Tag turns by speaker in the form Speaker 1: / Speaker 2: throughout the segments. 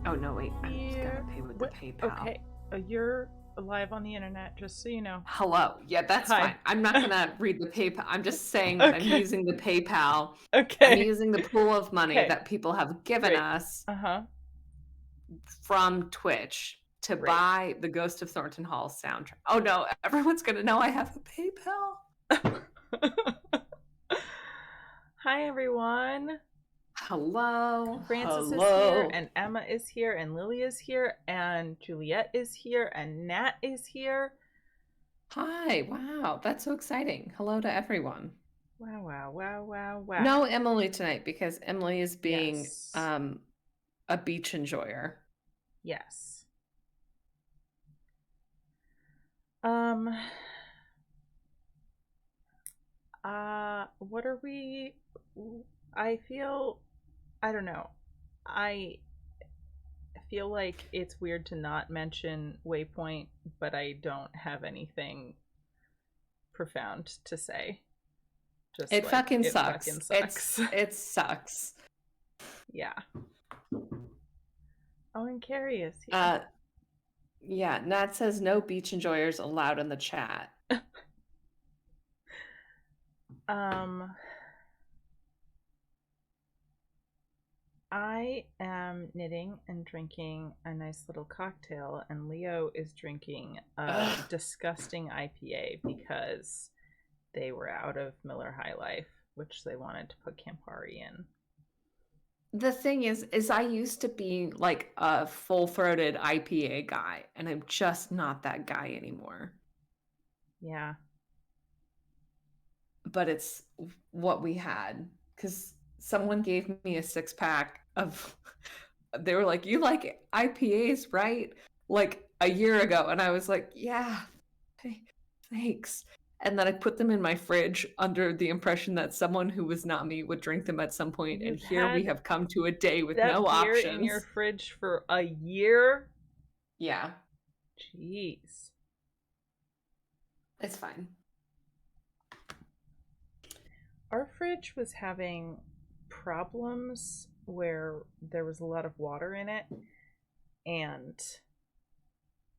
Speaker 1: Oh, no, wait. I'm just going
Speaker 2: Here.
Speaker 1: to pay with the PayPal.
Speaker 2: Okay. You're live on the internet, just so you know.
Speaker 1: Hello. Yeah, that's
Speaker 2: Hi.
Speaker 1: fine. I'm not going to read the PayPal. I'm just saying that I'm
Speaker 2: Okay.
Speaker 1: using the PayPal. I'm
Speaker 2: Okay.
Speaker 1: using the pool of money
Speaker 2: Okay.
Speaker 1: that people have given
Speaker 2: Great.
Speaker 1: us
Speaker 2: Uh-huh.
Speaker 1: from Twitch to
Speaker 2: Great.
Speaker 1: buy the Ghost of Thornton Hall soundtrack. Oh, no. Everyone's going to know I have a PayPal.
Speaker 2: Hi, everyone.
Speaker 1: Hello.
Speaker 2: Francis is here,
Speaker 1: Hello.
Speaker 2: and Emma is here, and Lily is here, and Juliet is here, and Nat is here.
Speaker 1: Hi. Wow. That's so exciting. Hello to everyone.
Speaker 2: Wow, wow, wow, wow, wow.
Speaker 1: No Emily tonight because Emily is being
Speaker 2: Yes.
Speaker 1: a beach enjoyer.
Speaker 2: Yes. Um, what are we? I feel, I don't know. I feel like it's weird to not mention Waypoint, but I don't have anything profound to say. Just
Speaker 1: It
Speaker 2: like
Speaker 1: fucking
Speaker 2: it
Speaker 1: sucks.
Speaker 2: fucking sucks.
Speaker 1: It sucks.
Speaker 2: Yeah. Oh, and Carrie is here.
Speaker 1: Uh yeah, Nat says no beach enjoyers allowed in the chat.
Speaker 2: Um, I am knitting and drinking a nice little cocktail, and Leo is drinking a
Speaker 1: Ugh.
Speaker 2: disgusting IPA because they were out of Miller High Life, which they wanted to put Campari in.
Speaker 1: The thing is I used to be like a full-throated IPA guy, and I'm just not that guy anymore.
Speaker 2: Yeah.
Speaker 1: But it's what we had because someone gave me a six-pack of they were like, "You like IPAs, right?" Like a year ago, and I was like, "Yeah, thanks." And then I put them in my fridge under the impression that someone who was not me would drink them at some point, and
Speaker 2: You've
Speaker 1: here we
Speaker 2: had
Speaker 1: have come to a day with no
Speaker 2: that beer in your
Speaker 1: options.
Speaker 2: fridge for a year?
Speaker 1: Yeah,
Speaker 2: Jeez.
Speaker 1: it's fine.
Speaker 2: Our fridge was having problems where there was a lot of water in it, and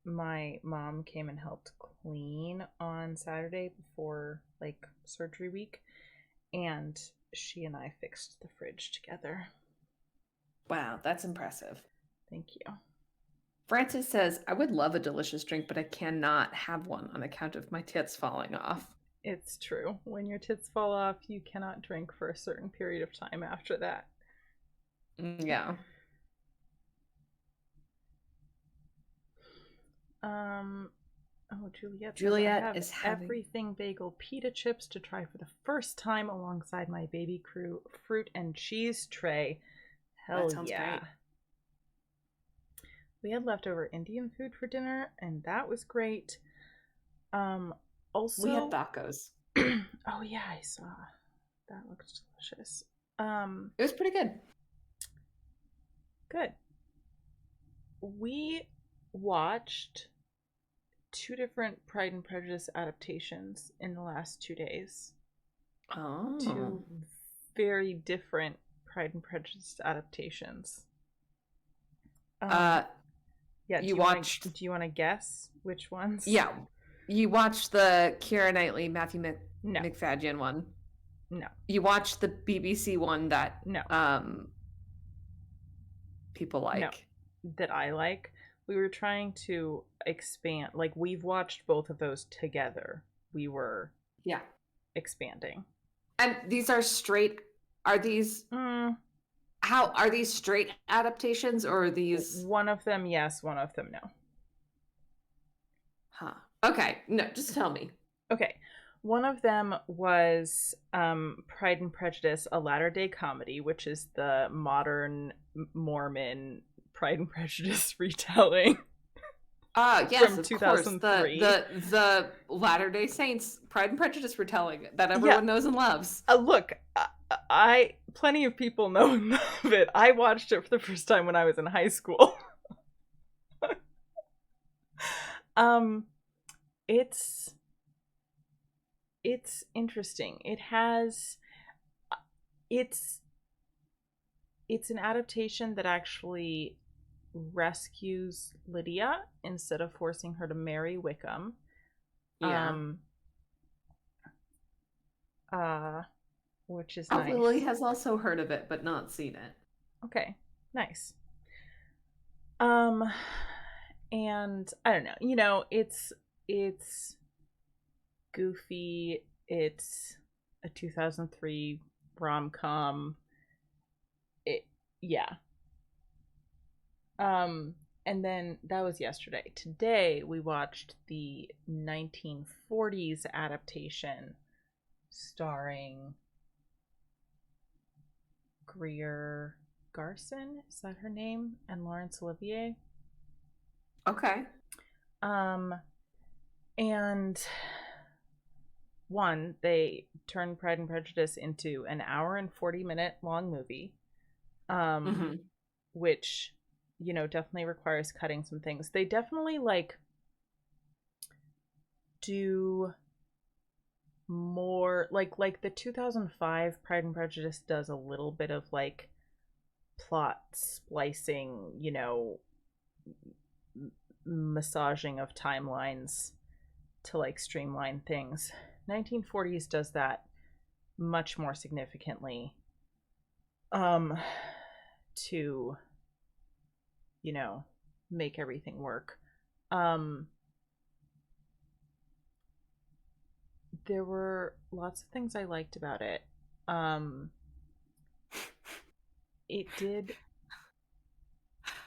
Speaker 2: my mom came and helped clean on Saturday before like surgery week, and she and I fixed the fridge together.
Speaker 1: Wow, that's impressive.
Speaker 2: Thank you.
Speaker 1: Francis says, I would love a delicious drink, but I cannot have one on account of my tits falling off.
Speaker 2: It's true. When your tits fall off, you cannot drink for a certain period of time after that.
Speaker 1: Yeah.
Speaker 2: Oh, Juliet says, I
Speaker 1: Juliet
Speaker 2: have
Speaker 1: is having.
Speaker 2: everything bagel pita chips to try for the first time alongside my baby crew fruit and cheese tray. Hell
Speaker 1: That sounds
Speaker 2: yeah.
Speaker 1: great.
Speaker 2: We had leftover Indian food for dinner, and that was great. Also,
Speaker 1: We had tacos.
Speaker 2: oh yeah, I saw. That looks delicious.
Speaker 1: It was pretty good.
Speaker 2: Good. We watched two different Pride and Prejudice adaptations in the last 2 days.
Speaker 1: Oh.
Speaker 2: Two very different Pride and Prejudice adaptations. Yeah.
Speaker 1: You watched.
Speaker 2: Do you want to guess which ones?
Speaker 1: Yeah. You watched the Keira Knightley, Matthew
Speaker 2: No.
Speaker 1: McFadden one.
Speaker 2: No.
Speaker 1: You watched the BBC one that
Speaker 2: No.
Speaker 1: people like.
Speaker 2: No. That I like. We were trying to expand. Like, we've watched both of those together. We were expanding.
Speaker 1: And these are straight. Are these? How are these straight adaptations, or are these?
Speaker 2: One of them, yes. One of them, no.
Speaker 1: Huh. Okay. No, just tell me.
Speaker 2: Okay. One of them was Pride and Prejudice, a latter-day comedy, which is the modern Mormon Pride and Prejudice retelling.
Speaker 1: Yes,
Speaker 2: from
Speaker 1: of
Speaker 2: 2003.
Speaker 1: course. The Latter-day Saints Pride and Prejudice retelling that everyone knows and loves.
Speaker 2: Look, I plenty of people know and love it. I watched it for the first time when I was in high school. It's interesting. It's an adaptation that actually rescues Lydia instead of forcing her to marry Wickham.
Speaker 1: Yeah.
Speaker 2: Which is
Speaker 1: Lily
Speaker 2: nice.
Speaker 1: has also heard of it, but not seen it.
Speaker 2: Okay, nice. Um, and I don't know. It's goofy. It's a 2003 rom-com. It yeah. Um, and then that was yesterday. Today we watched the 1940s adaptation starring Greer Garson, is that her name? And Laurence Olivier.
Speaker 1: Okay.
Speaker 2: Um, and one, they turned Pride and Prejudice into an hour and 40-minute long movie, um,
Speaker 1: Mm-hmm.
Speaker 2: which, definitely requires cutting some things. They definitely like do more like the 2005 Pride and Prejudice does a little bit of like plot splicing, massaging of timelines to like streamline things. 1940s does that much more significantly, um to make everything work. um there were lots of things I liked about it. um it did.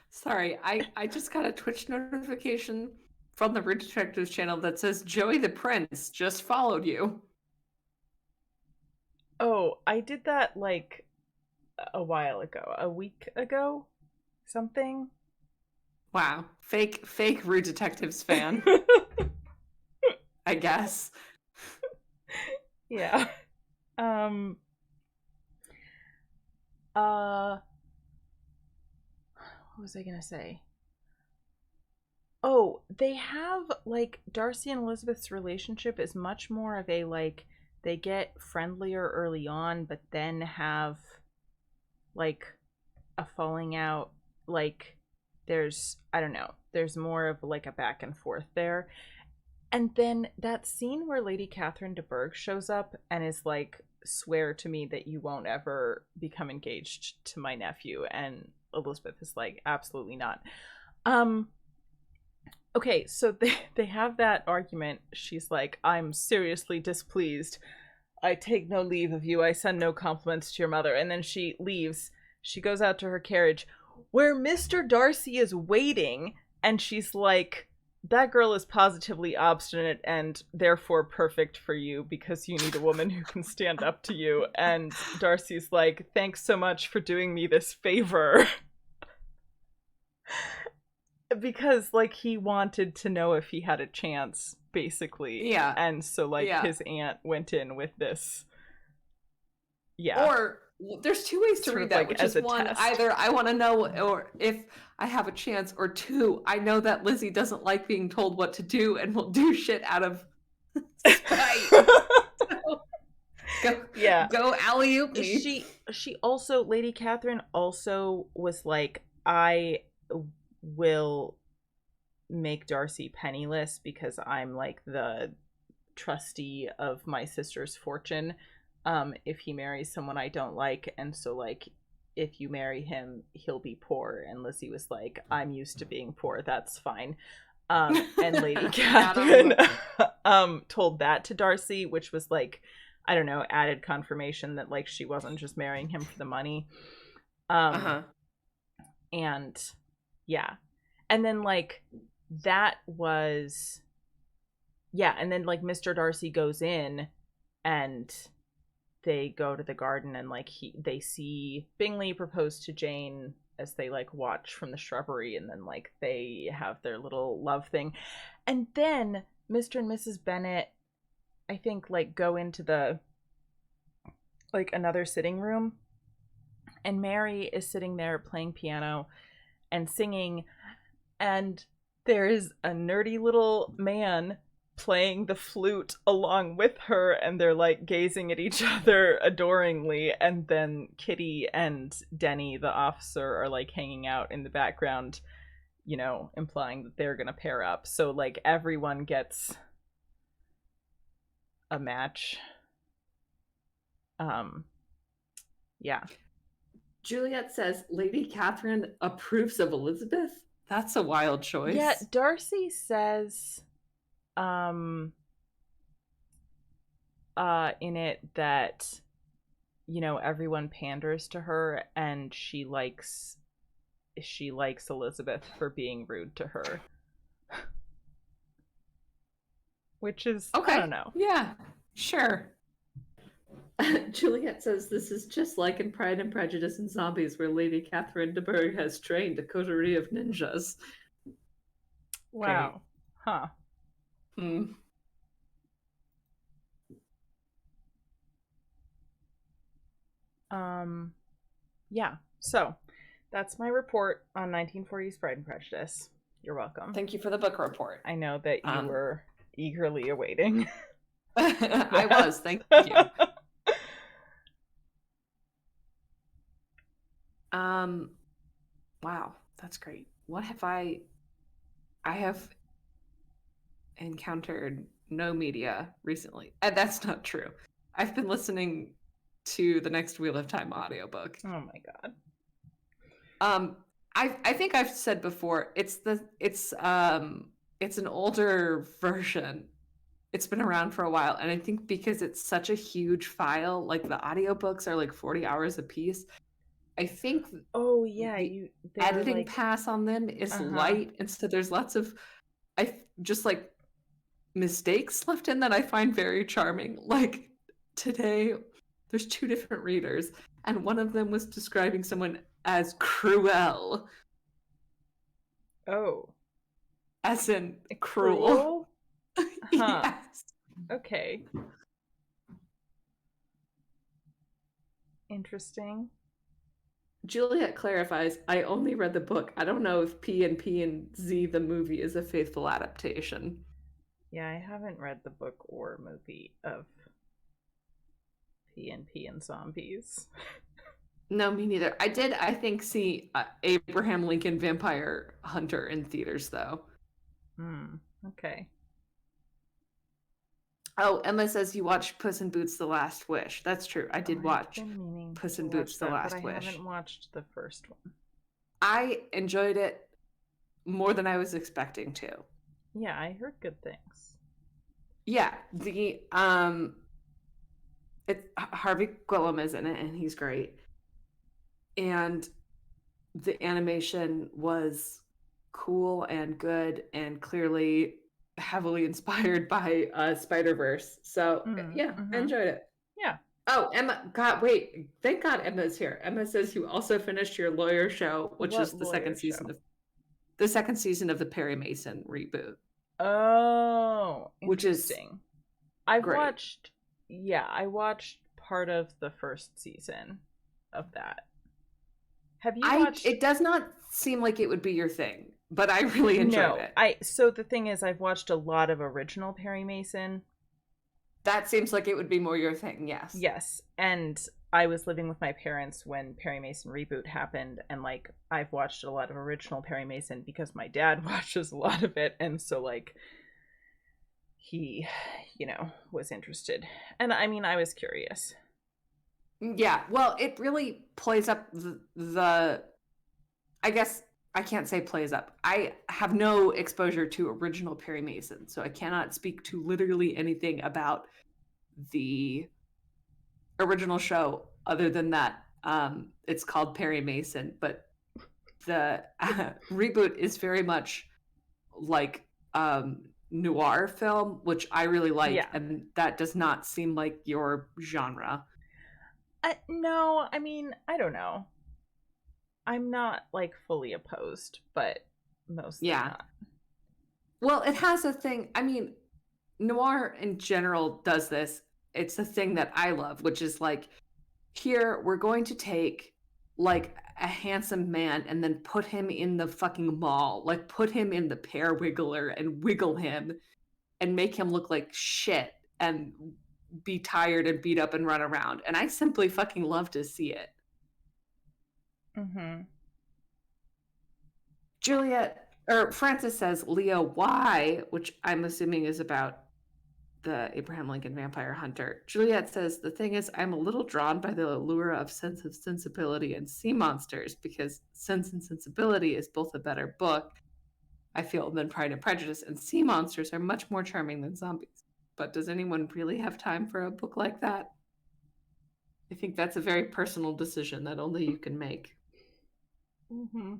Speaker 1: Sorry, I just got a Twitch notification from the Root Detectives channel that says Joey the Prince just followed you.
Speaker 2: Oh, I did that like a while ago, a week ago, something.
Speaker 1: Wow. Fake Root Detectives fan, I guess.
Speaker 2: Yeah. Um uh what was I gonna say? Oh, they have like Darcy and Elizabeth's relationship is much more of a like they get friendlier early on, but then have like a falling out. Like there's, I don't know, there's more of like a back and forth there. And then that scene where Lady Catherine de Bourgh shows up and is like, swear to me that you won't ever become engaged to my nephew. And Elizabeth is like, absolutely not. Um, okay, so they have that argument. She's like, I'm seriously displeased. I take no leave of you. I send no compliments to your mother. And then she leaves. She goes out to her carriage where Mr. Darcy is waiting. And she's like, that girl is positively obstinate and therefore perfect for you because you need a woman who can stand up to you. And Darcy's like, thanks so much for doing me this favor. Because like he wanted to know if he had a chance, basically.
Speaker 1: Yeah.
Speaker 2: And so like
Speaker 1: Yeah.
Speaker 2: his aunt went in with this, yeah,
Speaker 1: Or there's two ways to
Speaker 2: sort
Speaker 1: read
Speaker 2: of
Speaker 1: that,
Speaker 2: like
Speaker 1: which
Speaker 2: as
Speaker 1: is
Speaker 2: a
Speaker 1: one,
Speaker 2: test.
Speaker 1: either I want to know or if I have a chance, or two, I know that Lizzie doesn't like being told what to do and will do shit out of spite. So, go
Speaker 2: Yeah.
Speaker 1: go alley-oop me.
Speaker 2: She also, Lady Catherine also was like, I will make Darcy penniless because I'm like the trustee of my sister's fortune, if he marries someone I don't like. And so like if you marry him he'll be poor. And Lizzie was like, I'm used to being poor, that's fine. And Lady Catherine told that to Darcy, which was like, I don't know, added confirmation that like she wasn't just marrying him for the money.
Speaker 1: Uh-huh.
Speaker 2: And yeah. And then like that was, yeah, and then like Mr. Darcy goes in and they go to the garden and like they see Bingley propose to Jane as they like watch from the shrubbery, and then like they have their little love thing. And then Mr. and Mrs. Bennet, I think, like go into the like another sitting room, and Mary is sitting there playing piano and singing, and there is a nerdy little man playing the flute along with her, and they're like gazing at each other adoringly, and then Kitty and Denny the officer are like hanging out in the background, implying that they're gonna pair up, so like everyone gets a match. Yeah.
Speaker 1: Juliet says Lady Catherine approves of Elizabeth. That's a wild
Speaker 2: Yeah,
Speaker 1: choice.
Speaker 2: Darcy says in it that everyone panders to her, and she likes Elizabeth for being rude to her. Which is,
Speaker 1: Okay.
Speaker 2: I don't know.
Speaker 1: Yeah, sure. Juliet says this is just like in Pride and Prejudice and Zombies, where Lady Catherine de Bourgh has trained a coterie of ninjas.
Speaker 2: Wow.
Speaker 1: Okay.
Speaker 2: Huh.
Speaker 1: Hmm.
Speaker 2: Yeah. So, that's my report on 1940s Pride and Prejudice. You're welcome.
Speaker 1: Thank you for the book report.
Speaker 2: I know that you were eagerly awaiting.
Speaker 1: I was. Thank you. Wow, that's great. What have I have encountered no media recently. And that's not true. I've been listening to the next Wheel of Time audiobook.
Speaker 2: Oh my god.
Speaker 1: I think I've said before, it's an older version. It's been around for a while, and I think because it's such a huge file, like the audiobooks are like 40 hours a piece. I think the editing pass on them is light, and so there's lots of just like mistakes left in that I find very charming. Like today, there's two different readers, and one of them was describing someone as cruel.
Speaker 2: Oh.
Speaker 1: As in cruel?
Speaker 2: Huh.
Speaker 1: Yes.
Speaker 2: Okay. Interesting.
Speaker 1: Juliet clarifies, I only read the book. I don't know if P and Z, the movie, is a faithful adaptation.
Speaker 2: Yeah, I haven't read the book or movie of P and Zombies.
Speaker 1: No, me neither. I did, I think, see Abraham Lincoln Vampire Hunter in theaters, though.
Speaker 2: Okay.
Speaker 1: Oh, Emma says you watched Puss in Boots: The Last Wish. That's true. I did watch Puss in Boots: The Last Wish.
Speaker 2: But I haven't watched the first one.
Speaker 1: I enjoyed it more than I was expecting to.
Speaker 2: Yeah, I heard good things.
Speaker 1: Yeah, Harvey Guillem is in it, and he's great. And the animation was cool and good, and clearly heavily inspired by Spider-Verse. So I enjoyed it.
Speaker 2: Yeah.
Speaker 1: Oh, Emma, God, wait! Thank God Emma's here. Emma says you also finished your lawyer show, which is the second season of the Perry Mason reboot.
Speaker 2: Oh, interesting.
Speaker 1: Which is
Speaker 2: I watched part of the first season of that. Have you watched?
Speaker 1: It does not seem like it would be your thing, but I really enjoyed it.
Speaker 2: So the thing is, I've watched a lot of original Perry Mason.
Speaker 1: That seems like it would be more your thing, yes.
Speaker 2: Yes, and I was living with my parents when Perry Mason reboot happened, and like I've watched a lot of original Perry Mason because my dad watches a lot of it, and so like he, was interested. And I mean, I was curious.
Speaker 1: Yeah, well, it really plays up the I guess I can't say plays up. I have no exposure to original Perry Mason, so I cannot speak to literally anything about the original show other than that it's called Perry Mason, but the reboot is very much like noir film, which I really like, and that does not seem like your genre.
Speaker 2: No, I mean, I don't know. I'm not like fully opposed, but mostly not.
Speaker 1: Well, it has a thing. I mean, noir in general does this. It's a thing that I love, which is like, here we're going to take like a handsome man and then put him in the fucking mall, like put him in the pear wiggler and wiggle him and make him look like shit and be tired and beat up and run around. And I simply fucking love to see it.
Speaker 2: Mm-hmm.
Speaker 1: Francis says, Leo, why? Which I'm assuming is about the Abraham Lincoln Vampire Hunter. Juliet says, the thing is, I'm a little drawn by the allure of Sense and Sensibility and Sea Monsters because Sense and Sensibility is both a better book, I feel, than Pride and Prejudice, and sea monsters are much more charming than zombies. But does anyone really have time for a book like that? I think that's a very personal decision that only you can make.
Speaker 2: Mm-hmm.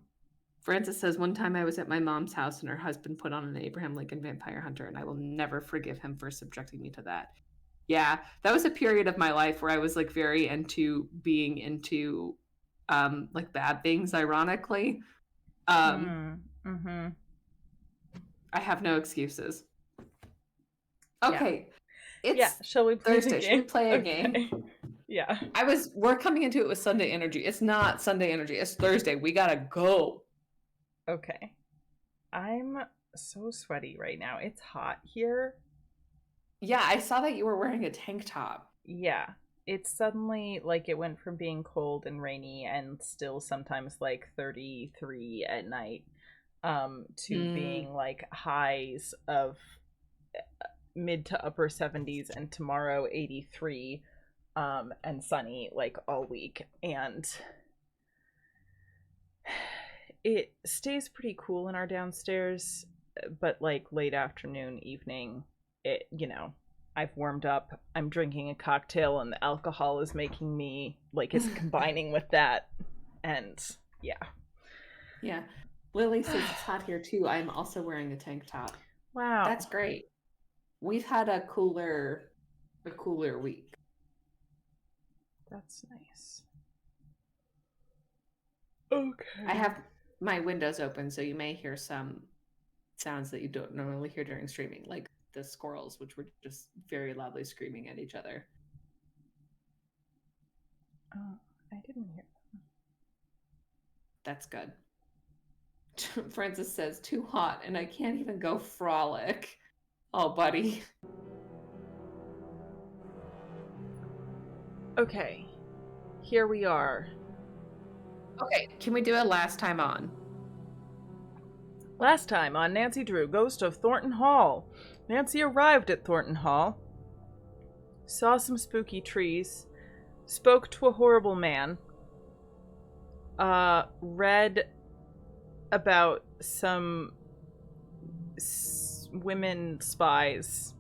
Speaker 1: Frances says, one time I was at my mom's house and her husband put on an Abraham Lincoln Vampire Hunter, and I will never forgive him for subjecting me to that. Yeah, that was a period of my life where I was like very into being into like bad things, ironically.
Speaker 2: Mm-hmm.
Speaker 1: I have no excuses. Okay.
Speaker 2: Yeah.
Speaker 1: It's
Speaker 2: Shall we play
Speaker 1: Thursday.
Speaker 2: the game?
Speaker 1: Should we play a
Speaker 2: Okay.
Speaker 1: game?
Speaker 2: Yeah.
Speaker 1: We're coming into it with Sunday energy. It's not Sunday energy. It's Thursday. We gotta go.
Speaker 2: Okay. I'm so sweaty right now. It's hot here.
Speaker 1: Yeah, I saw that you were wearing a tank top.
Speaker 2: Yeah. It's suddenly like it went from being cold and rainy and still sometimes like 33 at night to being like highs of mid to upper 70s and tomorrow 83 and sunny like all week, and it stays pretty cool in our downstairs, but like late afternoon, evening, it, you know, I've warmed up, I'm drinking a cocktail, and the alcohol is making me, like, it's combining with that, and yeah.
Speaker 1: Yeah. Lily says it's hot here too. I'm also wearing a tank top.
Speaker 2: Wow.
Speaker 1: That's great. We've had a cooler week.
Speaker 2: That's nice. Okay.
Speaker 1: I have my windows open, so you may hear some sounds that you don't normally hear during streaming, like the squirrels, which were just very loudly screaming at each other.
Speaker 2: Oh, I didn't hear that.
Speaker 1: That's good. Francis says, too hot, and I can't even go frolic. Oh, buddy.
Speaker 2: Okay. Here we are.
Speaker 1: Okay, can we do a last time on?
Speaker 2: Last time on Nancy Drew, Ghost of Thornton Hall. Nancy arrived at Thornton Hall, saw some spooky trees, spoke to a horrible man, read about some women spies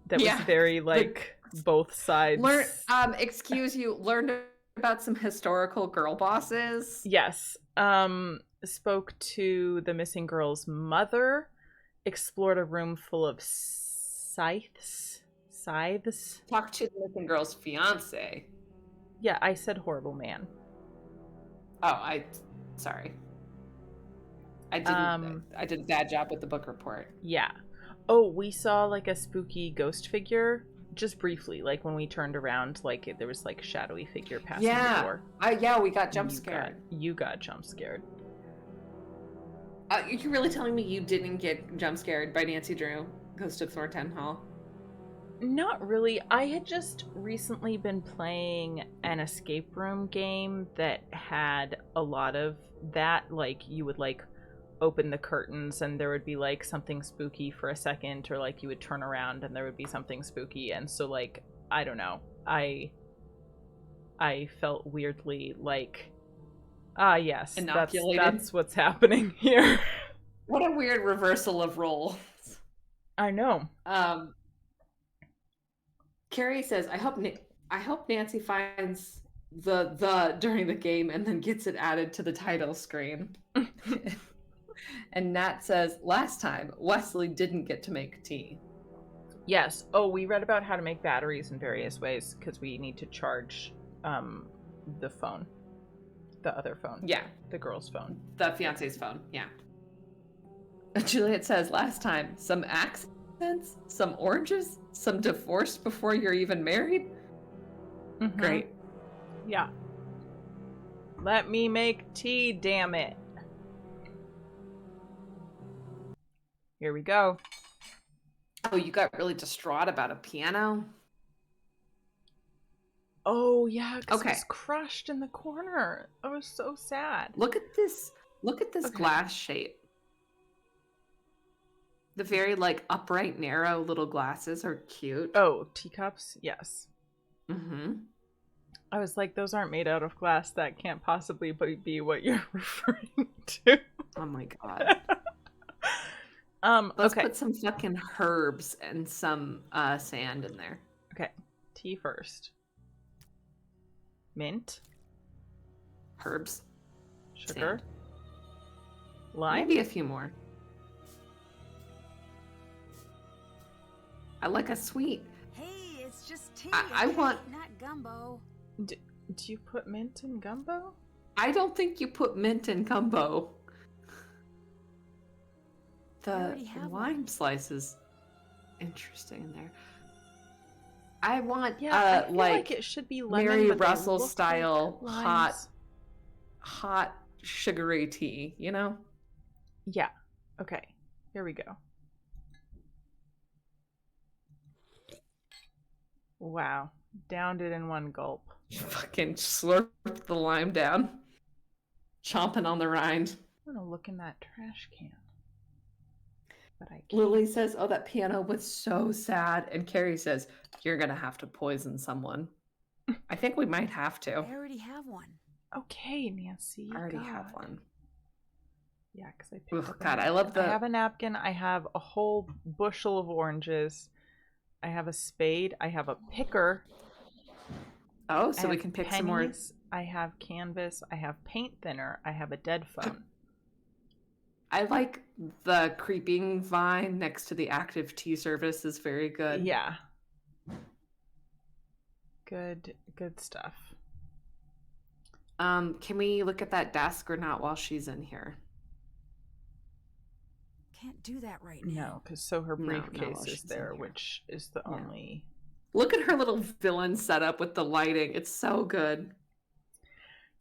Speaker 2: that was very like both sides.
Speaker 1: Learned about some historical girl bosses.
Speaker 2: Yes. Spoke to the missing girl's mother, explored a room full of scythes.
Speaker 1: Talked to the missing girl's fiance.
Speaker 2: Yeah, I said horrible man.
Speaker 1: Oh, sorry. I did a bad job with the book report.
Speaker 2: Yeah. Oh, we saw like a spooky ghost figure just briefly, like when we turned around, like there was like a shadowy figure passing the door.
Speaker 1: We got jump scared.
Speaker 2: You got jump scared.
Speaker 1: You're really telling me you didn't get jump scared by Nancy Drew, Ghost of Thornton Hall?
Speaker 2: Not really. I had just recently been playing an escape room game that had a lot of that. Like you would like open the curtains and there would be like something spooky for a second, or like you would turn around and there would be something spooky, and so like I don't know, I felt weirdly like yes, that's what's happening here.
Speaker 1: What a weird reversal of roles.
Speaker 2: I know.
Speaker 1: Carrie says, I hope Nancy finds the during the game and then gets it added to the title screen. And Nat says, last time, Wesley didn't get to make tea.
Speaker 2: Yes. Oh, we read about how to make batteries in various ways because we need to charge the phone. The other phone.
Speaker 1: Yeah.
Speaker 2: The girl's phone.
Speaker 1: The fiance's phone, yeah. Juliet says, last time, some accents, some oranges, some divorced before you're even married.
Speaker 2: Mm-hmm.
Speaker 1: Great.
Speaker 2: Yeah. Let me make tea, damn it. Here we go.
Speaker 1: Oh, you got really distraught about a piano?
Speaker 2: Oh, yeah, because it
Speaker 1: Okay.
Speaker 2: was crushed in the corner. I was so sad.
Speaker 1: Look at this. Look at this
Speaker 2: Okay.
Speaker 1: glass shape. The very like upright, narrow little glasses are cute.
Speaker 2: Oh, teacups? Yes.
Speaker 1: Mm-hmm.
Speaker 2: I was like, those aren't made out of glass. That can't possibly be what you're referring to.
Speaker 1: Oh my god. Let's
Speaker 2: Okay.
Speaker 1: put some fucking herbs and some sand in there.
Speaker 2: Okay. Tea first. Mint.
Speaker 1: Herbs.
Speaker 2: Sugar.
Speaker 1: Sand.
Speaker 2: Lime.
Speaker 1: Maybe a few more. I like a sweet.
Speaker 3: Hey, it's just tea.
Speaker 1: I
Speaker 3: okay?
Speaker 1: want.
Speaker 3: Not gumbo.
Speaker 2: Do you put mint in gumbo?
Speaker 1: I don't think you put mint in gumbo. The
Speaker 3: already have
Speaker 1: lime
Speaker 3: one.
Speaker 1: slices. Interesting in there. I want
Speaker 2: Yeah, I feel
Speaker 1: like
Speaker 2: it should be lemon,
Speaker 1: Mary
Speaker 2: but they
Speaker 1: Russell
Speaker 2: look
Speaker 1: style
Speaker 2: like limes.
Speaker 1: hot sugary tea, you know?
Speaker 2: Yeah. Okay. Here we go. Wow. Downed it in one gulp.
Speaker 1: Fucking slurp the lime down. Chomping on the rind.
Speaker 2: I'm gonna look in that trash can. But I can't.
Speaker 1: Lily says, oh, that piano was so sad. And Carrie says, you're going to have to poison someone. I think we might have to.
Speaker 3: I already have one.
Speaker 2: Okay, Nancy.
Speaker 1: I already
Speaker 2: God.
Speaker 1: have one.
Speaker 2: Yeah, because I picked
Speaker 1: Ugh,
Speaker 2: up a
Speaker 1: God, I
Speaker 2: napkin.
Speaker 1: love the...
Speaker 2: I have a napkin. I have a whole bushel of oranges. I have a spade. I have a picker.
Speaker 1: Oh, so we can pick some more.
Speaker 2: I have canvas. I have paint thinner. I have a dead phone.
Speaker 1: I like the creeping vine next to the active tea service is very good.
Speaker 2: Yeah. Good stuff.
Speaker 1: Can we look at that desk or not while she's in here?
Speaker 3: Can't do that right now.
Speaker 2: No, because her briefcase
Speaker 1: while
Speaker 2: is
Speaker 1: she's in
Speaker 2: there,
Speaker 1: here.
Speaker 2: which is the only...
Speaker 1: Look at her little villain setup with the lighting. It's so good.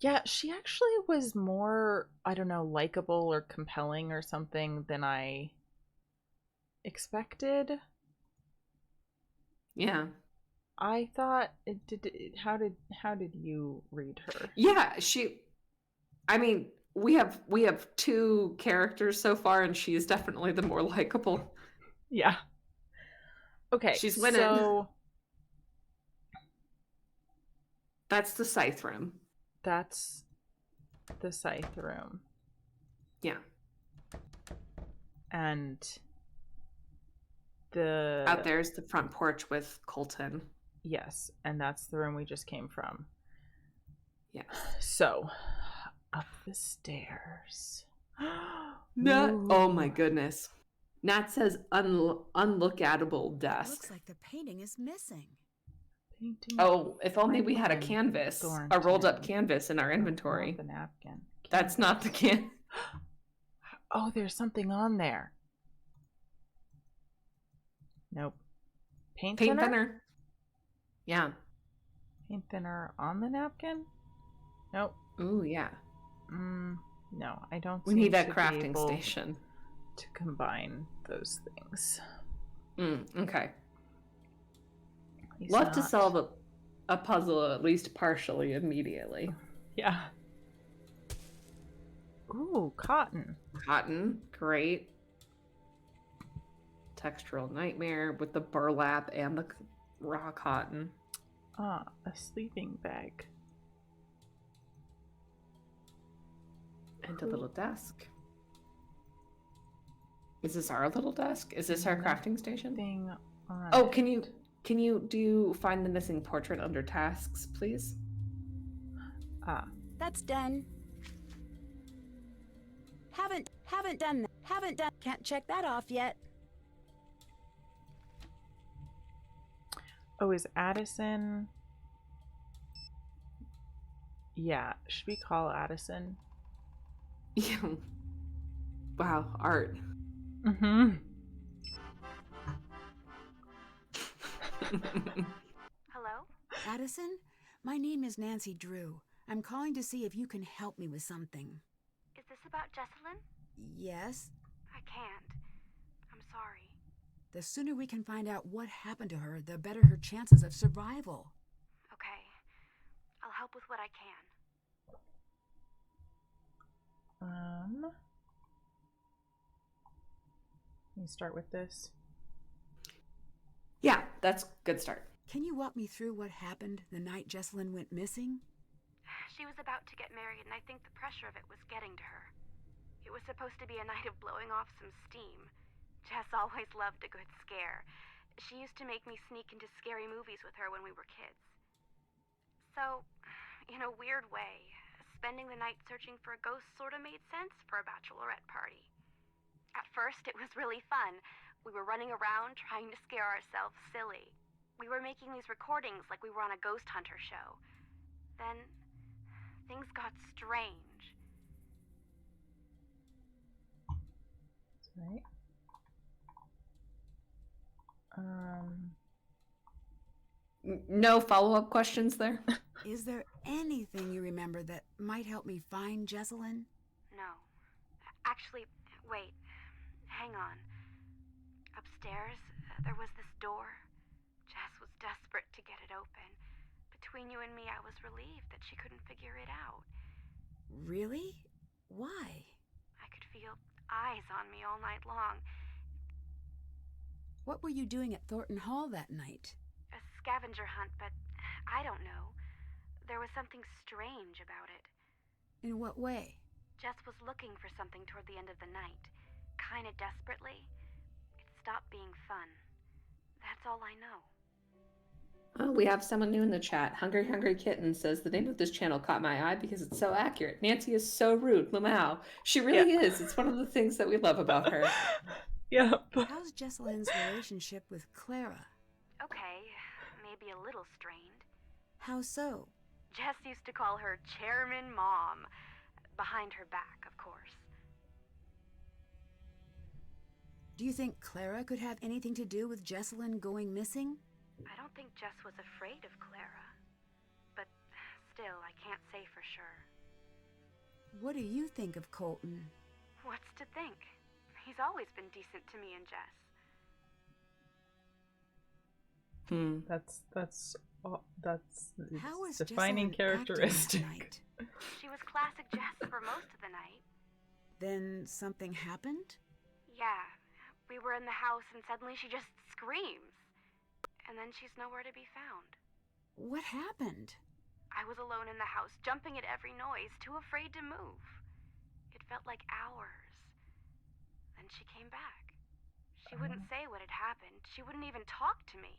Speaker 2: Yeah, she actually was more, I don't know, likable or compelling or something than I expected.
Speaker 1: Yeah.
Speaker 2: I thought how did you read her?
Speaker 1: Yeah, I mean, we have two characters so far and she is definitely the more likable.
Speaker 2: Yeah. Okay.
Speaker 1: She's winning.
Speaker 2: So
Speaker 1: that's the scythe room.
Speaker 2: That's the scythe room.
Speaker 1: Yeah.
Speaker 2: And
Speaker 1: out there's the front porch with Colton.
Speaker 2: Yes, and that's the room we just came from.
Speaker 1: Yeah.
Speaker 2: So, up the stairs.
Speaker 1: Nat,
Speaker 2: Ooh.
Speaker 1: oh my goodness. Nat says unlookable desk.
Speaker 3: Looks like the painting is missing.
Speaker 2: Painting.
Speaker 1: Oh, if only we had a canvas,
Speaker 2: Thornton.
Speaker 1: a rolled up canvas in our inventory.
Speaker 2: Not the napkin.
Speaker 1: That's not the can.
Speaker 2: Oh, there's something on there. Nope. Paint thinner?
Speaker 1: Yeah.
Speaker 2: Paint thinner on the napkin? Nope.
Speaker 1: Ooh, yeah.
Speaker 2: No, I don't.
Speaker 1: We need that crafting station
Speaker 2: to combine those things.
Speaker 1: Okay. Love to solve a puzzle at least partially immediately.
Speaker 2: Yeah. Ooh, cotton.
Speaker 1: Cotton, great. Textural nightmare with the burlap and the raw cotton.
Speaker 2: Ah, a sleeping bag.
Speaker 1: And a little desk. Is this our little desk? Is this our crafting station? Oh, can you find the missing portrait under tasks, please?
Speaker 2: Ah.
Speaker 3: That's done. Haven't done that. Haven't done. Can't check that off yet.
Speaker 2: Oh, is Addison? Yeah, should we call Addison?
Speaker 1: Yeah. Wow, art.
Speaker 2: Mm-hmm.
Speaker 4: Hello?
Speaker 3: Addison, my name is Nancy Drew. I'm calling to see if you can help me with something.
Speaker 4: Is this about Jesselyn?
Speaker 3: Yes?
Speaker 4: I can't. I'm sorry.
Speaker 3: The sooner we can find out what happened to her, the better her chances of survival.
Speaker 4: Okay. I'll help with what I can.
Speaker 2: You start with this.
Speaker 1: Yeah, that's a good start.
Speaker 3: Can you walk me through what happened the night Jesselyn went missing?
Speaker 4: She was about to get married, and I think the pressure of it was getting to her. It was supposed to be a night of blowing off some steam. Jess always loved a good scare. She used to make me sneak into scary movies with her when we were kids. So, in a weird way, spending the night searching for a ghost sort of made sense for a bachelorette party. At first, it was really fun. We were running around trying to scare ourselves silly. We were making these recordings like we were on a ghost hunter show. Then, things got strange.
Speaker 2: Right.
Speaker 1: No follow-up questions there?
Speaker 3: Is there anything you remember that might help me find Jesselyn?
Speaker 4: No. Actually, wait. Hang on. Upstairs, there was this door. Jess was desperate to get it open. Between you and me, I was relieved that she couldn't figure it out.
Speaker 3: Really? Why?
Speaker 4: I could feel eyes on me all night long.
Speaker 3: What were you doing at Thornton Hall that night?
Speaker 4: A scavenger hunt, but I don't know. There was something strange about it.
Speaker 3: In what way?
Speaker 4: Jess was looking for something toward the end of the night. Kinda desperately. It stopped being fun. That's all I know.
Speaker 1: Oh, we have someone new in the chat. Hungry Hungry Kitten says the name of this channel caught my eye because it's so accurate. Nancy is so rude. Lamau. She really is. It's one of the things that we love about her.
Speaker 2: Yep.
Speaker 3: How's Jesselyn's relationship with Clara?
Speaker 4: Okay, maybe a little strained.
Speaker 3: How so?
Speaker 4: Jess used to call her Chairman Mom. Behind her back, of course.
Speaker 3: Do you think Clara could have anything to do with Jesselyn going missing?
Speaker 4: I don't think Jess was afraid of Clara. But still, I can't say for sure.
Speaker 3: What do you think of Colton?
Speaker 4: What's to think? He's always been decent to me and Jess.
Speaker 2: That's
Speaker 3: How was
Speaker 2: defining
Speaker 3: Jesselyn
Speaker 2: characteristic.
Speaker 3: acting that night?
Speaker 4: She was classic Jess for most of the night.
Speaker 3: Then something happened?
Speaker 4: Yeah, we were in the house and suddenly she just screams. And then she's nowhere to be found.
Speaker 3: What happened?
Speaker 4: I was alone in the house, jumping at every noise, too afraid to move. It felt like hours. Then she came back. She wouldn't say what had happened. She wouldn't even talk to me.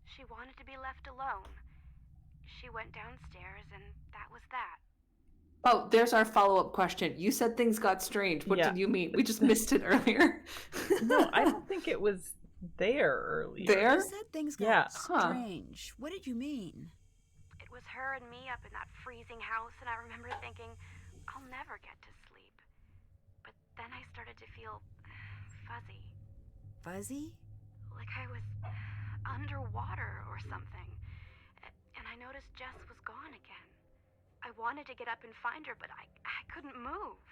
Speaker 4: She wanted to be left alone. She went downstairs and that was that.
Speaker 1: Oh, there's our follow-up question. You said things got strange. What did you mean? We just missed it earlier.
Speaker 2: No, I don't think it was there earlier.
Speaker 1: There?
Speaker 3: You said things got
Speaker 1: Huh.
Speaker 3: strange. What did you mean?
Speaker 4: It was her and me up in that freezing house, and I remember thinking, I'll never get to sleep. But then I started to feel fuzzy.
Speaker 3: Fuzzy?
Speaker 4: Like I was underwater or something. And I noticed Jess was gone again. I wanted to get up and find her, but I couldn't move.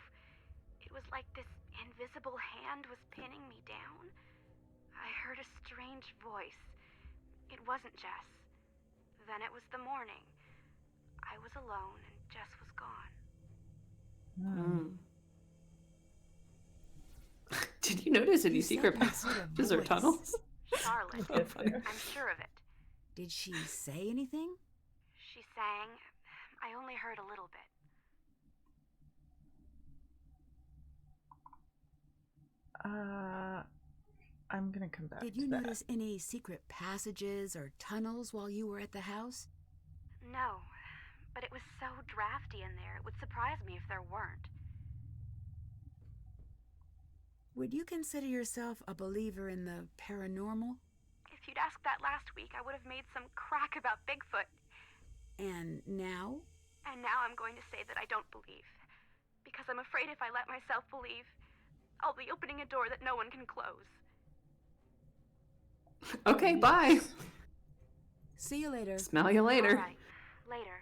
Speaker 4: It was like this invisible hand was pinning me down. I heard a strange voice. It wasn't Jess. Then it was the morning. I was alone and Jess was gone.
Speaker 1: Did you notice any
Speaker 3: You
Speaker 1: secret
Speaker 3: said you heard a
Speaker 1: passages or
Speaker 3: voice.
Speaker 1: tunnels?
Speaker 4: Charlotte,
Speaker 2: Yes, there.
Speaker 4: I'm sure of it.
Speaker 3: Did she say anything?
Speaker 4: She sang. I only heard a little bit.
Speaker 2: I'm gonna come back
Speaker 3: Did
Speaker 2: to
Speaker 3: you
Speaker 2: that.
Speaker 3: notice any secret passages or tunnels while you were at the house?
Speaker 4: No, but it was so drafty in there, it would surprise me if there weren't.
Speaker 3: Would you consider yourself a believer in the paranormal?
Speaker 4: If you'd asked that last week, I would have made some crack about Bigfoot.
Speaker 3: And now?
Speaker 4: And now I'm going to say that I don't believe. Because I'm afraid if I let myself believe, I'll be opening a door that no one can close.
Speaker 1: Okay, bye.
Speaker 3: See you later.
Speaker 1: Smell you later.
Speaker 4: All right, later.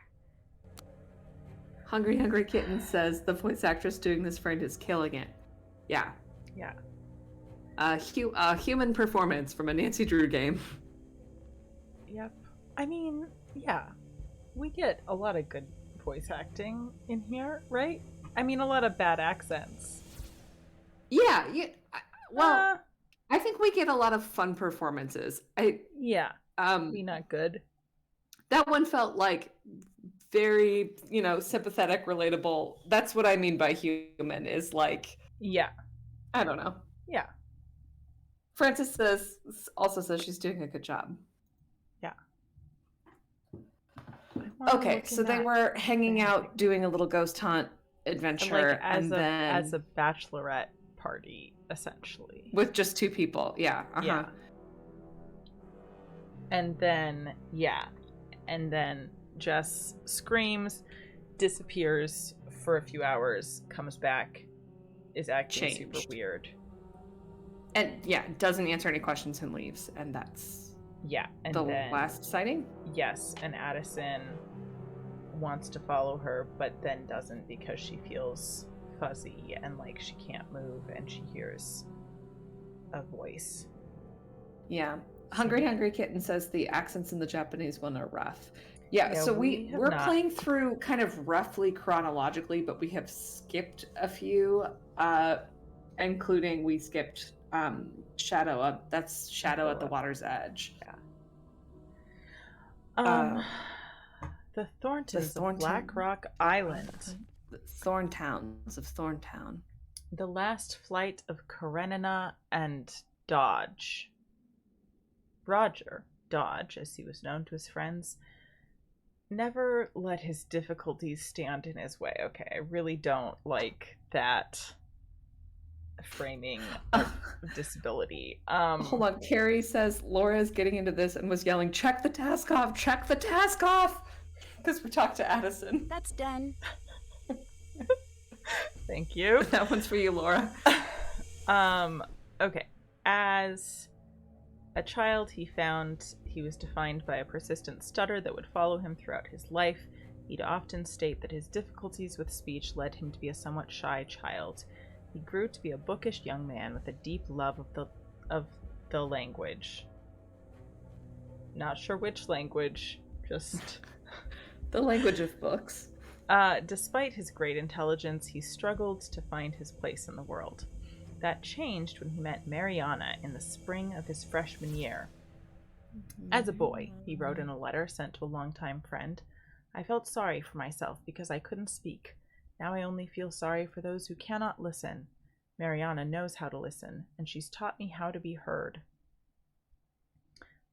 Speaker 1: Hungry Hungry Kitten says the voice actress doing this friend is killing it. Yeah.
Speaker 2: Yeah.
Speaker 1: human performance from a Nancy Drew game.
Speaker 2: Yep. I mean, yeah. We get a lot of good voice acting in here, right? I mean, a lot of bad accents.
Speaker 1: Yeah. I think we get a lot of fun performances.
Speaker 2: Yeah. We not good.
Speaker 1: That one felt like very, sympathetic, relatable. That's what I mean by human, is like,
Speaker 2: yeah,
Speaker 1: I don't know.
Speaker 2: Yeah.
Speaker 1: Frances also says she's doing a good job.
Speaker 2: Yeah.
Speaker 1: Okay, so they were hanging out doing a little ghost hunt adventure,
Speaker 2: like as a bachelorette party, essentially,
Speaker 1: with just 2 people. Yeah.
Speaker 2: Yeah. And then Jess screams, disappears for a few hours, comes back, is acting super weird,
Speaker 1: and doesn't answer any questions and leaves, and that's
Speaker 2: and
Speaker 1: the
Speaker 2: then,
Speaker 1: last sighting.
Speaker 2: Yes, and Addison wants to follow her, but then doesn't because she feels fuzzy and like she can't move, and she hears a voice.
Speaker 1: Yeah. Hungry Kitten says the accents in the Japanese one are rough. Yeah, so we're playing through kind of roughly chronologically, but we have skipped a few, including we skipped Shadow at the Water's Edge.
Speaker 2: Yeah. The Thorntons of Black Rock Island.
Speaker 1: The Thorntowns of Thorntown.
Speaker 2: The Last Flight of Karenina and Dodge. Roger, Dodge, as he was known to his friends, never let his difficulties stand in his way. Okay, I really don't like that framing of disability.
Speaker 1: Hold on, Carrie says Laura's getting into this and was yelling, check the task off, because we talked to Addison.
Speaker 3: That's done.
Speaker 2: Thank you.
Speaker 1: That one's for you, Laura.
Speaker 2: Okay. As a child, he found he was defined by a persistent stutter that would follow him throughout his life. He'd often state that his difficulties with speech led him to be a somewhat shy child. He grew to be a bookish young man with a deep love of the language. Not sure which language, just
Speaker 1: the language of books.
Speaker 2: Despite his great intelligence, he struggled to find his place in the world. That changed when he met Mariana in the spring of his freshman year. As a boy, he wrote in a letter sent to a longtime friend, I felt sorry for myself because I couldn't speak. Now I only feel sorry for those who cannot listen. Mariana knows how to listen, and she's taught me how to be heard.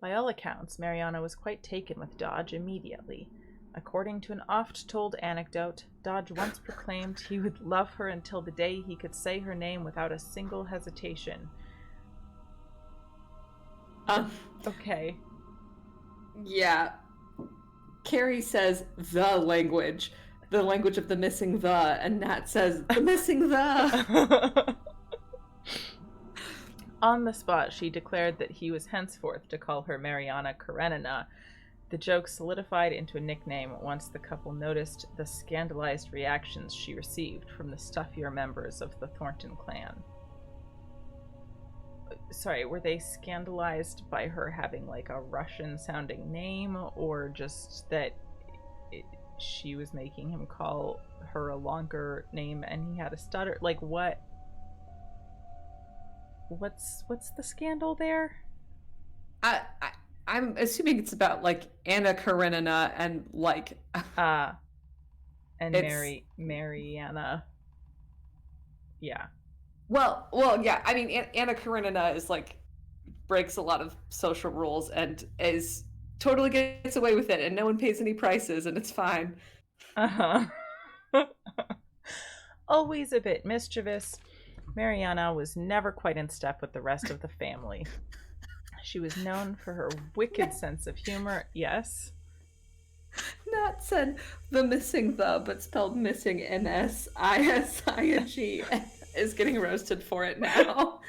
Speaker 2: By all accounts, Mariana was quite taken with Dodge immediately. According to an oft-told anecdote, Dodge once proclaimed he would love her until the day he could say her name without a single hesitation. Okay.
Speaker 1: Yeah. Carrie says the language of the missing the, and Nat says the missing the.
Speaker 2: On the spot, she declared that he was henceforth to call her Mariana Karenina. The joke solidified into a nickname once the couple noticed the scandalized reactions she received from the stuffier members of the Thornton clan. Sorry, were they scandalized by her having like a Russian-sounding name, or just that she was making him call her a longer name and he had a stutter? Like, what? What's the scandal there?
Speaker 1: I'm assuming it's about like Anna Karenina and like
Speaker 2: and Mariana. Yeah.
Speaker 1: Well, yeah. I mean, Anna Karenina is like breaks a lot of social rules and is totally gets away with it, and no one pays any prices, and it's fine.
Speaker 2: Always a bit mischievous, Mariana was never quite in step with the rest of the family. She was known for her wicked sense of humor. Yes.
Speaker 1: Nat said the missing the, but spelled missing N-S-I-S-I-N-G, is getting roasted for it now.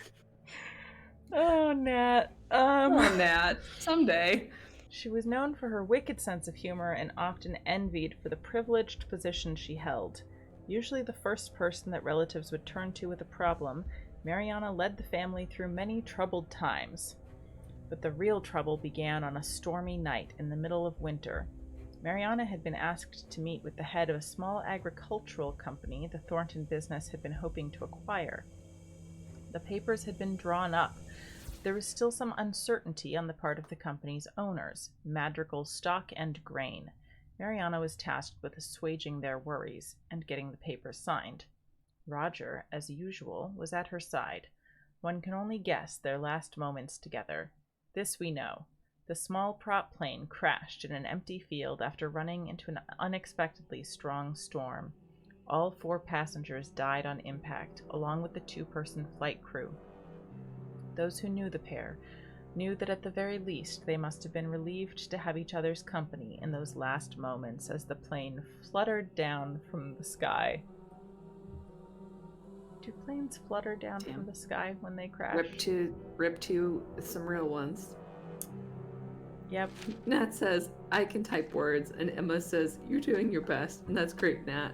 Speaker 2: Oh, Nat.
Speaker 1: Oh, Nat. Someday.
Speaker 2: She was known for her wicked sense of humor and often envied for the privileged position she held. Usually the first person that relatives would turn to with a problem, Mariana led the family through many troubled times. But the real trouble began on a stormy night in the middle of winter. Mariana had been asked to meet with the head of a small agricultural company the Thornton business had been hoping to acquire. The papers had been drawn up. There was still some uncertainty on the part of the company's owners, Madrigal Stock and Grain. Mariana was tasked with assuaging their worries and getting the papers signed. Roger, as usual, was at her side. One can only guess their last moments together. This we know. The small prop plane crashed in an empty field after running into an unexpectedly strong storm. All 4 passengers died on impact, along with the 2-person flight crew. Those who knew the pair knew that at the very least they must have been relieved to have each other's company in those last moments as the plane fluttered down from the sky. Do planes flutter down from the sky when they crash?
Speaker 1: Rip to some real ones.
Speaker 2: Yep.
Speaker 1: Nat says, I can type words, and Emma says, you're doing your best, and that's great, Nat.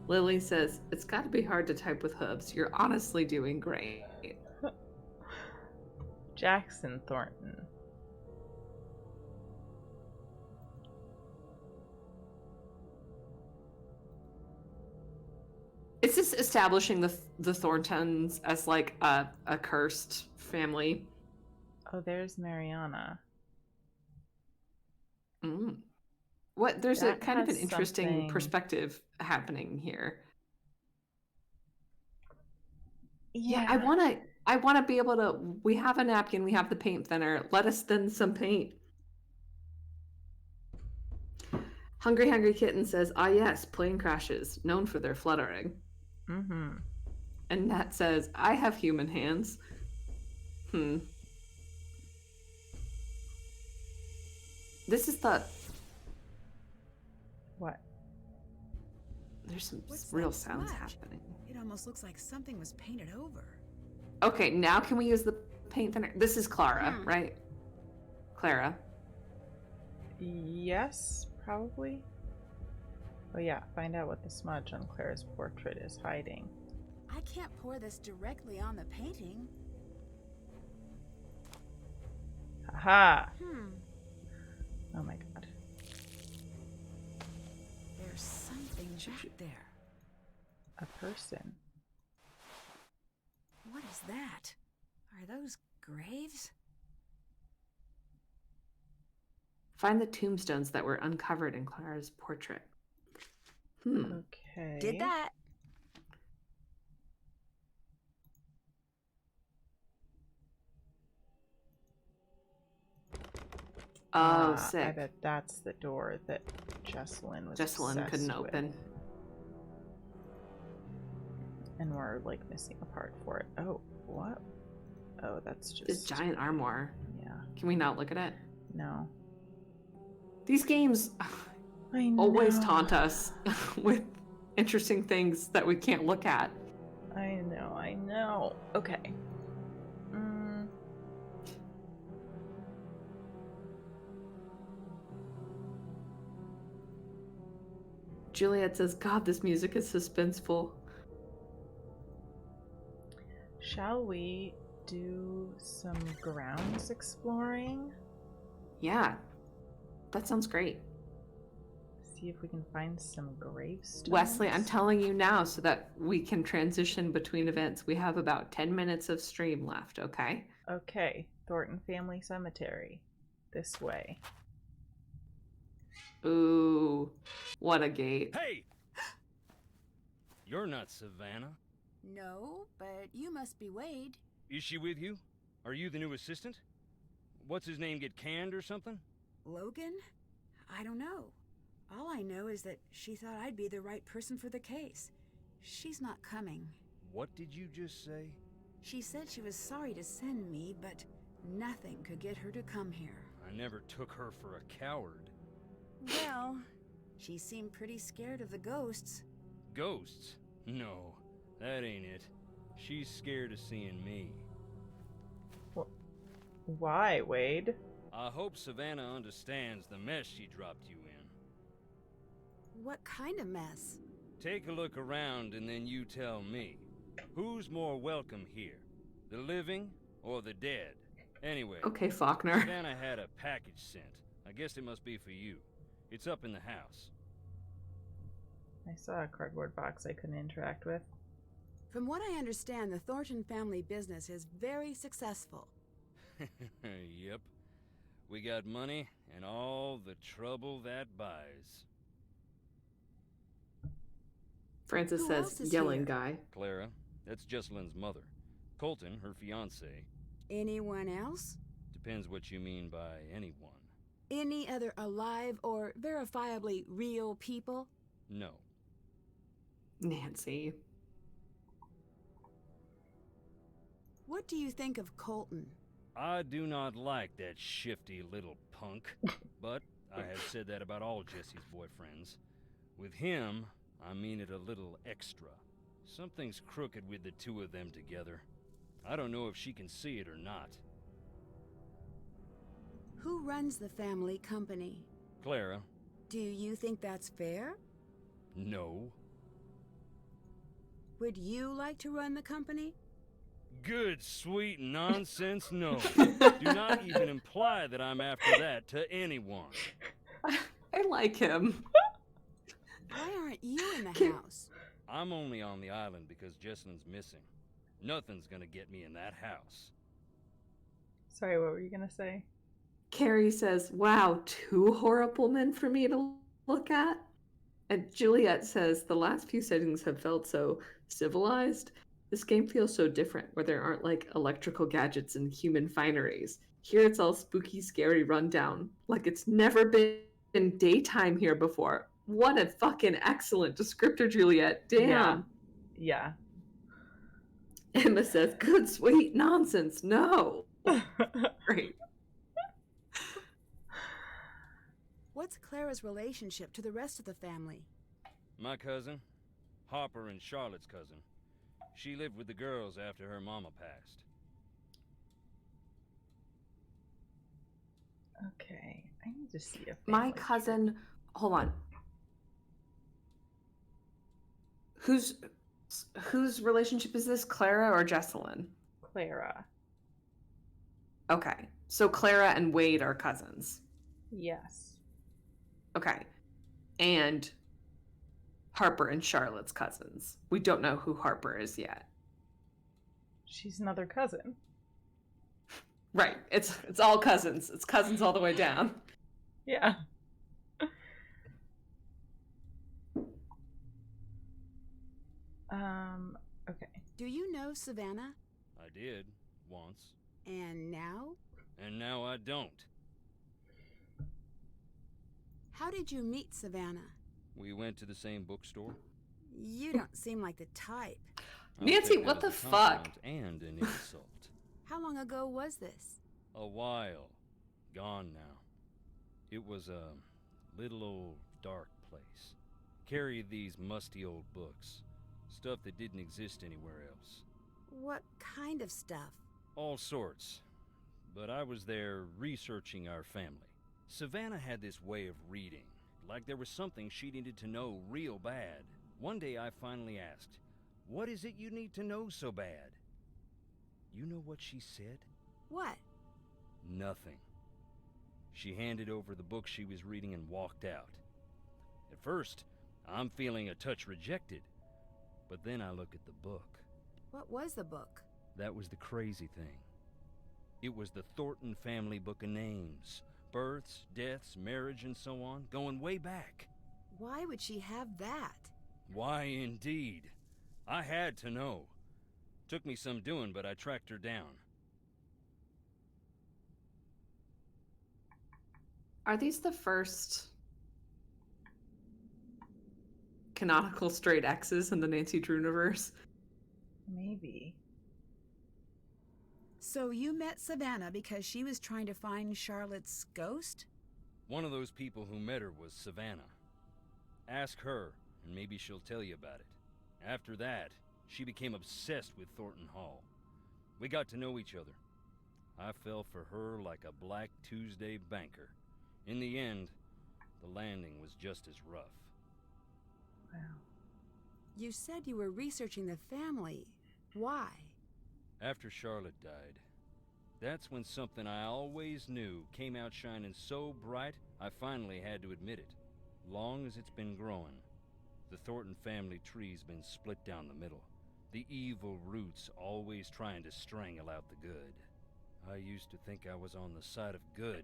Speaker 1: Lily says, it's got to be hard to type with hooves. You're honestly doing great.
Speaker 2: Jackson Thornton.
Speaker 1: Is this establishing the Thorntons as like a cursed family?
Speaker 2: Oh, there's Mariana.
Speaker 1: What? There's
Speaker 2: That
Speaker 1: a kind of an
Speaker 2: has
Speaker 1: interesting
Speaker 2: something-
Speaker 1: perspective happening here.
Speaker 2: Yeah,
Speaker 1: I wanna be able to. We have a napkin. We have the paint thinner. Let us thin some paint. Hungry Kitten says, ah yes, plane crashes, known for their fluttering.
Speaker 2: Mm-hmm.
Speaker 1: And Nat says, I have human hands. This is the...
Speaker 2: What?
Speaker 1: There's some
Speaker 3: What's
Speaker 1: real
Speaker 3: that
Speaker 1: sounds
Speaker 3: smudge?
Speaker 1: happening.
Speaker 3: It almost looks like something was painted over.
Speaker 1: Okay, now can we use the paint thinner? This is Clara, right? Clara.
Speaker 2: Yes, probably. Oh yeah, find out what the smudge on Clara's portrait is hiding.
Speaker 3: I can't pour this directly on the painting.
Speaker 2: Aha!
Speaker 3: Hmm.
Speaker 2: Oh my god.
Speaker 3: There's something back there.
Speaker 2: A person.
Speaker 3: What is that? Are those graves?
Speaker 1: Find the tombstones that were uncovered in Clara's portrait.
Speaker 2: Okay.
Speaker 3: Did that.
Speaker 1: Oh,
Speaker 2: I
Speaker 1: sick.
Speaker 2: bet that's the door that Jessalyn was
Speaker 1: Jessalyn couldn't
Speaker 2: obsessed
Speaker 1: open.
Speaker 2: with. And we're like missing a part for it. Oh, what? Oh, that's just
Speaker 1: This giant armoire.
Speaker 2: Yeah.
Speaker 1: Can we not look at it?
Speaker 2: No.
Speaker 1: These games
Speaker 2: I know.
Speaker 1: always taunt us with interesting things that we can't look at.
Speaker 2: I know. Okay.
Speaker 1: Juliet says, God, this music is suspenseful.
Speaker 2: Shall we do some grounds exploring?
Speaker 1: Yeah, that sounds great.
Speaker 2: See if we can find some gravestones.
Speaker 1: Wesley, I'm telling you now so that we can transition between events. We have about 10 minutes of stream left, okay?
Speaker 2: Okay, Thornton Family Cemetery. This way.
Speaker 1: Ooh, what a gate.
Speaker 5: Hey! You're not Savannah.
Speaker 3: No, but you must be Wade.
Speaker 5: Is she with you? Are you the new assistant? What's his name, get canned or something?
Speaker 3: Logan? I don't know. All I know is that she thought I'd be the right person for the case. She's not coming.
Speaker 5: What did you just say?
Speaker 3: She said she was sorry to send me, but nothing could get her to come here.
Speaker 5: I never took her for a coward.
Speaker 3: Well, she seemed pretty scared of the ghosts.
Speaker 5: Ghosts? No, that ain't it. She's scared of seeing me.
Speaker 2: Why, Wade?
Speaker 5: I hope Savannah understands the mess she dropped you in.
Speaker 3: What kind of mess?
Speaker 5: Take a look around and then you tell me. Who's more welcome here? The living or the dead? Anyway,
Speaker 1: Okay, Faulkner.
Speaker 5: Savannah had a package sent. I guess it must be for you. It's up in the house.
Speaker 2: I saw a cardboard box I couldn't interact with.
Speaker 3: From what I understand, the Thornton family business is very successful.
Speaker 5: Yep. We got money and all the trouble that buys.
Speaker 1: Francis
Speaker 3: Who
Speaker 1: says,
Speaker 3: else is
Speaker 1: yelling
Speaker 3: here?
Speaker 1: guy.
Speaker 5: Clara, that's Jesselyn's mother. Colton, her fiance.
Speaker 3: Anyone else?
Speaker 5: Depends what you mean by anyone.
Speaker 3: Any other alive or verifiably real people?
Speaker 5: No.
Speaker 1: Nancy.
Speaker 3: What do you think of Colton?
Speaker 5: I do not like that shifty little punk, but I have said that about all Jesse's boyfriends. With him, I mean it a little extra. Something's crooked with the two of them together. I don't know if she can see it or not.
Speaker 3: Who runs the family company?
Speaker 5: Clara?
Speaker 3: Do you think that's fair?
Speaker 5: No.
Speaker 3: Would you like to run the company?
Speaker 5: Good, sweet nonsense, no. Do not even imply that I'm after that to anyone.
Speaker 1: I like him.
Speaker 3: Why aren't you in the house?
Speaker 5: I'm only on the island because Jesselyn's missing. Nothing's gonna get me in that house.
Speaker 2: Sorry, what were you gonna say?
Speaker 1: Carrie says, wow, 2 horrible men for me to look at. And Juliet says, the last few settings have felt so civilized. This game feels so different, where there aren't like electrical gadgets and human fineries. Here it's all spooky, scary rundown. Like it's never been in daytime here before. What a fucking excellent descriptor, Juliet. Damn.
Speaker 2: Yeah.
Speaker 1: Emma says, good, sweet nonsense. No. Great.
Speaker 3: What's Clara's relationship to the rest of the family?
Speaker 5: My cousin, Harper and Charlotte's cousin. She lived with the girls after her mama passed.
Speaker 2: Okay, I need to see a
Speaker 1: My
Speaker 2: family
Speaker 1: cousin, hold on. Whose relationship is this, Clara or Jesselyn?
Speaker 2: Clara.
Speaker 1: Okay, so Clara and Wade are cousins.
Speaker 2: Yes.
Speaker 1: Okay, and Harper and Charlotte's cousins. We don't know who Harper is yet.
Speaker 2: She's another cousin.
Speaker 1: Right, it's all cousins. It's cousins all the way down.
Speaker 2: Yeah. Okay.
Speaker 3: Do you know Savannah?
Speaker 5: I did, once.
Speaker 3: And now?
Speaker 5: And now I don't.
Speaker 3: How did you meet Savannah?
Speaker 5: We went to the same bookstore.
Speaker 3: You don't seem like the type.
Speaker 5: I'll
Speaker 1: Nancy,
Speaker 5: take
Speaker 1: what
Speaker 5: that
Speaker 1: the
Speaker 5: as a
Speaker 1: fuck?
Speaker 5: compliment and an insult.
Speaker 3: How long ago was this?
Speaker 5: A while. Gone now. It was a little old dark place. Carried these musty old books. Stuff that didn't exist anywhere else.
Speaker 3: What kind of stuff?
Speaker 5: All sorts. But I was there researching our family. Savannah had this way of reading, like there was something she needed to know real bad. One day I finally asked, "What is it you need to know so bad?" You know what she said?
Speaker 3: What?
Speaker 5: Nothing. She handed over the book she was reading and walked out. At first, I'm feeling a touch rejected, but then I look at the book.
Speaker 3: What was the book?
Speaker 5: That was the crazy thing. It was the Thornton family book of names. Births, deaths, marriage, and so on, going way back.
Speaker 3: Why would she have that?
Speaker 5: Why, indeed. I had to know. Took me some doing, but I tracked her down.
Speaker 1: Are these the first canonical straight X's in the Nancy Drew-universe?
Speaker 2: Maybe.
Speaker 3: So you met Savannah because she was trying to find Charlotte's ghost?
Speaker 5: One of those people who met her was Savannah. Ask her, and maybe she'll tell you about it. After that, she became obsessed with Thornton Hall. We got to know each other. I fell for her like a Black Tuesday banker. In the end, the landing was just as rough.
Speaker 2: Wow.
Speaker 3: You said you were researching the family. Why?
Speaker 5: After Charlotte died, that's when something I always knew came out shining so bright, I finally had to admit it. Long as it's been growing, the Thornton family tree's been split down the middle. The evil roots always trying to strangle out the good. I used to think I was on the side of good.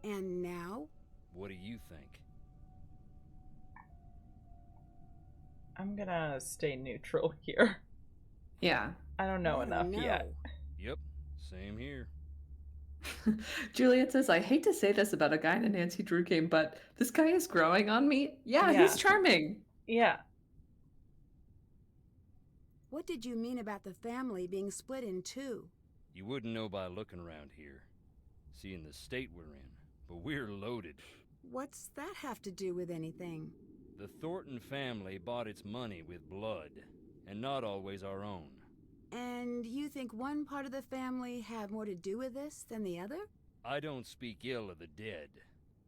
Speaker 3: And now?
Speaker 5: What do you think?
Speaker 2: I'm gonna stay neutral here.
Speaker 1: Yeah.
Speaker 2: I don't know enough yet.
Speaker 5: Yep, same here.
Speaker 1: Juliet says, I hate to say this about a guy in a Nancy Drew game, but this guy is growing on me. Yeah,
Speaker 2: Yeah.
Speaker 1: he's charming.
Speaker 2: Yeah.
Speaker 3: What did you mean about the family being split in two?
Speaker 5: You wouldn't know by looking around here, seeing the state we're in, but we're loaded.
Speaker 3: What's that have to do with anything?
Speaker 5: The Thornton family bought its money with blood, and not always our own.
Speaker 3: And you think one part of the family had more to do with this than the other?
Speaker 5: I don't speak ill of the dead,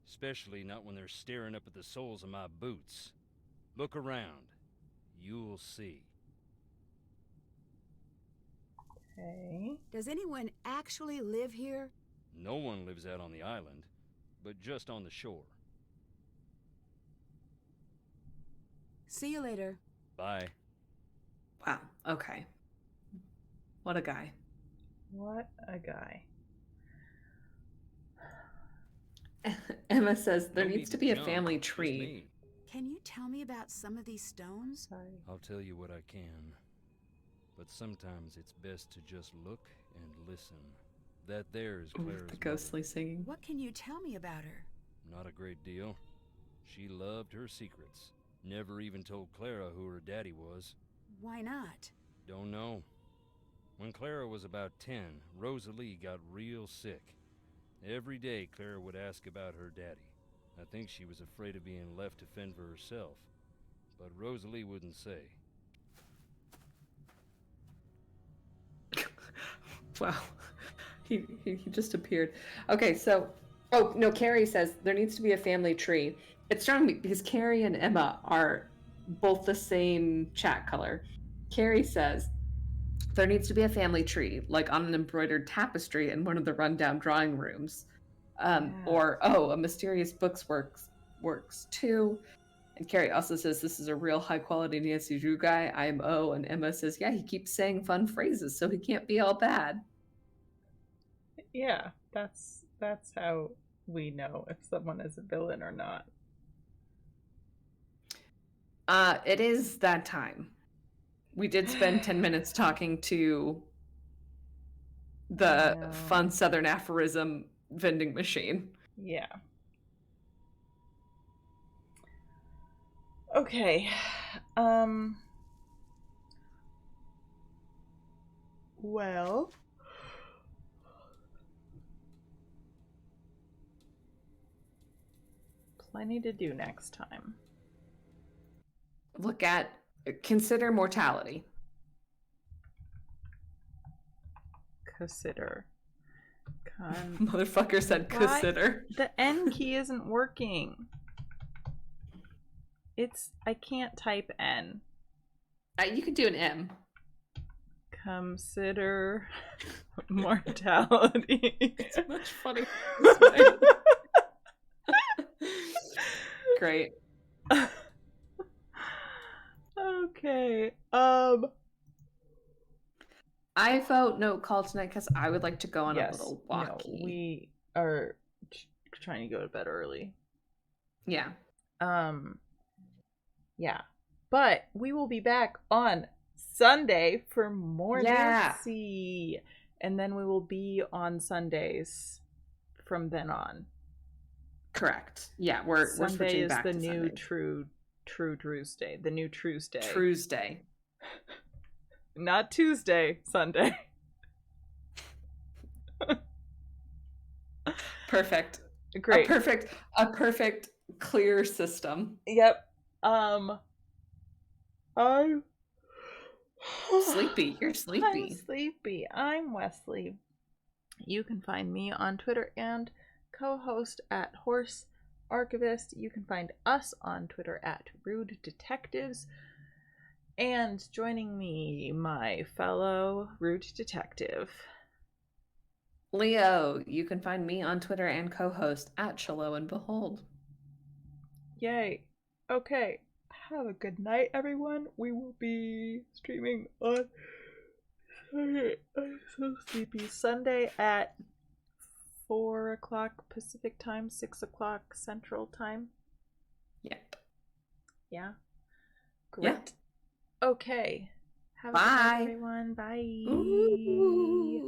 Speaker 5: especially not when they're staring up at the soles of my boots. Look around. You'll see.
Speaker 2: Okay.
Speaker 3: Does anyone actually live here?
Speaker 5: No one lives out on the island, but just on the shore.
Speaker 3: See you later.
Speaker 5: Bye.
Speaker 1: Wow. Okay. What a guy.
Speaker 2: What a guy.
Speaker 1: Emma says there
Speaker 5: No
Speaker 1: needs
Speaker 5: need
Speaker 1: to be a
Speaker 5: jump,
Speaker 1: family
Speaker 5: just
Speaker 1: tree.
Speaker 5: me.
Speaker 3: Can you tell me about some of these stones?
Speaker 2: Sorry.
Speaker 5: I'll tell you what I can. But sometimes it's best to just look and listen. That there is
Speaker 1: Ooh,
Speaker 5: Clara's
Speaker 1: the ghostly singing.
Speaker 3: What can you tell me about her?
Speaker 5: mother. Not a great deal. She loved her secrets. Never even told Clara who her daddy was.
Speaker 3: Why not?
Speaker 5: Don't know. When Clara was about 10, Rosalie got real sick. Every day Clara would ask about her daddy. I think she was afraid of being left to fend for herself. But Rosalie wouldn't say.
Speaker 1: Wow. He just appeared. Okay, so oh no, Carrie says there needs to be a family tree. It's strong because Carrie and Emma are both the same chat color. Carrie says there needs to be a family tree, like on an embroidered tapestry in one of the rundown drawing rooms.
Speaker 2: Yeah.
Speaker 1: Or a mysterious books works too. And Carrie also says this is a real high quality Nancy Drew guy, IMO. And Emma says, yeah, he keeps saying fun phrases, so he can't be all bad.
Speaker 2: Yeah, that's how we know if someone is a villain or not.
Speaker 1: It is that time. We did spend 10 minutes talking to the fun Southern aphorism vending machine.
Speaker 2: Yeah. Okay. Well. Plenty to do next time.
Speaker 1: Consider mortality.
Speaker 2: Consider.
Speaker 1: Motherfucker said consider.
Speaker 2: The N key isn't working. I can't type N.
Speaker 1: You could do an M.
Speaker 2: Consider mortality.
Speaker 1: It's much funnier. Great.
Speaker 2: Okay.
Speaker 1: I vote no call tonight because I would like to go on
Speaker 2: Yes,
Speaker 1: a little walkie.
Speaker 2: No, we are trying to go to bed early.
Speaker 1: Yeah.
Speaker 2: Yeah. But we will be back on Sunday for more Nancy. And then we will be on Sundays from then on.
Speaker 1: Correct. Yeah, we're switching back to
Speaker 2: Sunday is the new
Speaker 1: Sundays.
Speaker 2: true Drew's Day. The new True's Day.
Speaker 1: True's Day.
Speaker 2: Not Tuesday, Sunday.
Speaker 1: Perfect.
Speaker 2: Great.
Speaker 1: A perfect clear system.
Speaker 2: Yep. I'm
Speaker 1: sleepy. You're sleepy.
Speaker 2: I'm sleepy. I'm Wesley. You can find me on Twitter and co-host at Horse Archivist. You can find us on Twitter at Rude Detectives. And joining me, my fellow root detective.
Speaker 1: Leo, you can find me on Twitter and co-host at Chilo and Behold.
Speaker 2: Yay. Okay. Have a good night, everyone. We will be streaming on Sunday. I'm so sleepy. Sunday at 4 o'clock Pacific time, 6 o'clock Central time.
Speaker 1: Yep.
Speaker 2: Yeah. Great.
Speaker 1: Yeah.
Speaker 2: Okay. Have a good
Speaker 1: Bye.
Speaker 2: night, everyone. Bye.
Speaker 1: Ooh.